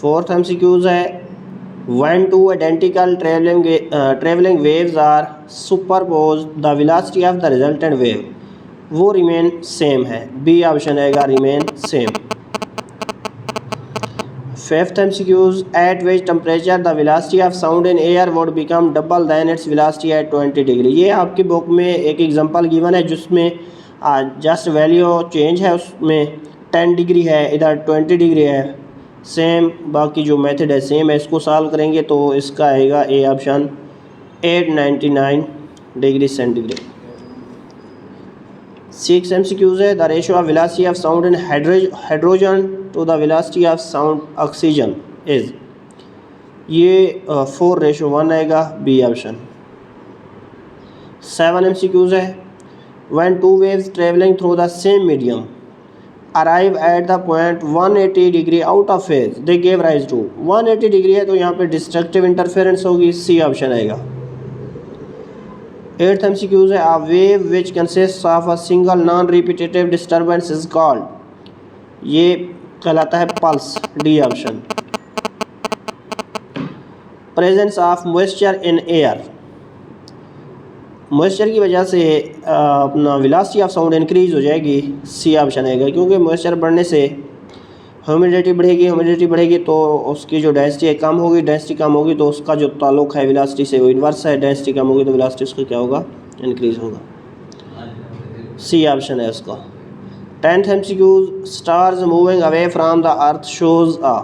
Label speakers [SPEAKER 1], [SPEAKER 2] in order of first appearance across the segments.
[SPEAKER 1] Fourth MCQs है when two identical traveling waves are superposed the velocity of the resultant wave वो remain same है। B option आएगा remain same. Fifth MCQs at which temperature the velocity of sound in air would become double than its velocity at 20 degree. ये आपकी book में एक example given है जिसमें just value change है, उसमें 10 डिग्री है, इधर 20 डिग्री है। सेम बाकी जो मेथड है सेम है। इसको सॉल्व करेंगे तो इसका आएगा A option 899 degree centigrade. 6 MCQs है the ratio of velocity of sound in hydrogen to the velocity of sound oxygen is, ये 4:1 आएगा, बी ऑप्शन। 7 MCQs है when two waves travelling through the same medium arrive at the point 180 degree out of phase they give rise to. 180 degree है तो यहाँ पे destructive interference होगी, सी option आएगा। 8th MCQs है a wave which consists of a single non-repetitive disturbance is called, ये कहलाता है pulse, D option. Presence of moisture in air, moisture की वजह से अपना वेलोसिटी ऑफ साउंड इंक्रीज हो जाएगी, सी ऑप्शन आएगा। क्योंकि मॉइस्चर बढ़ने से ह्यूमिडिटी बढ़ेगी तो उसकी जो डेंसिटी है कम होगी, डेंसिटी कम होगी तो उसका जो ताल्लुक है वेलोसिटी से वो इन्वर्स है, डेंसिटी कम होगी तो वेलोसिटी उसका क्या होगा, इंक्रीज होगा, सी ऑप्शन है उसका। 10th MCQ stars moving away from the earth shows आ,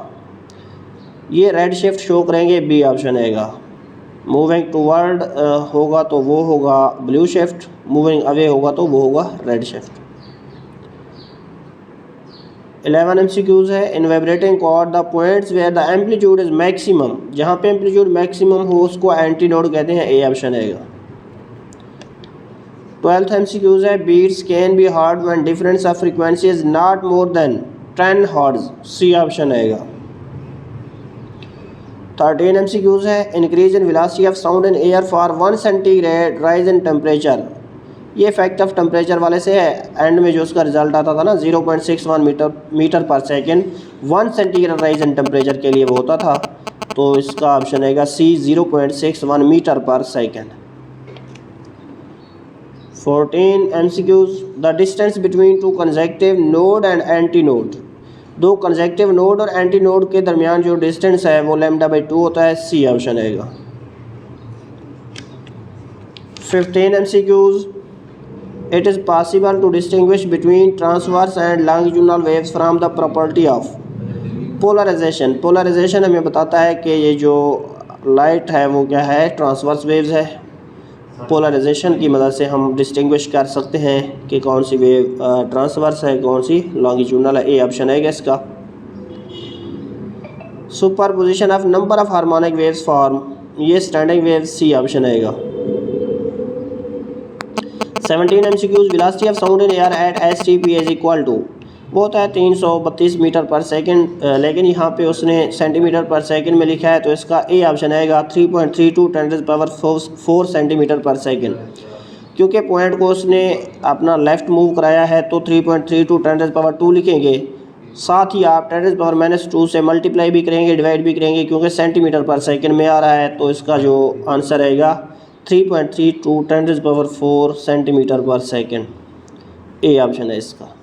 [SPEAKER 1] ये रेड शिफ्ट शो करेंगे, बी ऑप्शन आएगा। मूविंग टूवर्ड होगा तो वो होगा ब्लू शिफ्ट, मूविंग अवे होगा तो वो होगा रेड शिफ्ट। 11 MCQs है in vibrating cord the points where the amplitude is maximum, जहाँ पे एम्पलीट्यूड मैक्सिमम हो उसको एंटी नोड कहते हैं, ए ऑप्शन आएगा। 12th MCQs है beats can be heard when difference of frequency is not more than 10 hertz, C option आएगा। 13 MCQs है increase in velocity of sound in air for 1 centigrade rise in temperature, ये fact of temperature वाले से है, and में जो उसका result आता था ना 0.61 मीटर पर second 1 centigrade rise in temperature के लिए वो होता था, तो इसका ऑप्शन आएगा सी 0.61 मीटर पर second. 14 MCQs the distance between two consecutive node and anti node, दो कंसेक्टिव नोड और एंटी नोड के दरमियान जो डिस्टेंस है वो λ/2 होता है, सी ऑप्शन आएगा। 15 MCQs it is possible to distinguish between transverse and longitudinal waves from the property of polarization। Polarization हमें बताता है कि ये जो लाइट है वो क्या है, ट्रांसवर्स वेव्स है। पोलराइजेशन की मदद से हम डिस्टिंग्विश कर सकते हैं कि कौन सी वेव ट्रांसवर्स है, कौन सी लॉन्गिट्यूडनल है, ए ऑप्शन है इसका। Superposition of number of harmonic waves form, ये स्टैंडिंग वेव्स, सी ऑप्शन आएगा। 17 MCQs velocity of sound in air at STP is equal to, वो होता है 332 मीटर पर सेकंड, लेकिन यहाँ पे उसने सेंटीमीटर पर सेकंड में लिखा है, तो इसका ए ऑप्शन आएगा 3.32 10⁴ सेंटीमीटर पर सेकंड। क्योंकि पॉइंट को उसने अपना लेफ़्ट मूव कराया है तो 3.32 10⁻² लिखेंगे। साथ ही आप 10⁻⁻² से मल्टीप्लाई भी करेंगे, डिवाइड भी करेंगे, क्योंकि सेंटीमीटर पर सेकंड में आ रहा है, तो इसका जो आंसर आएगा 3.32 10⁻⁴ सेंटीमीटर पर सेकंड। ए ऑप्शन है इसका।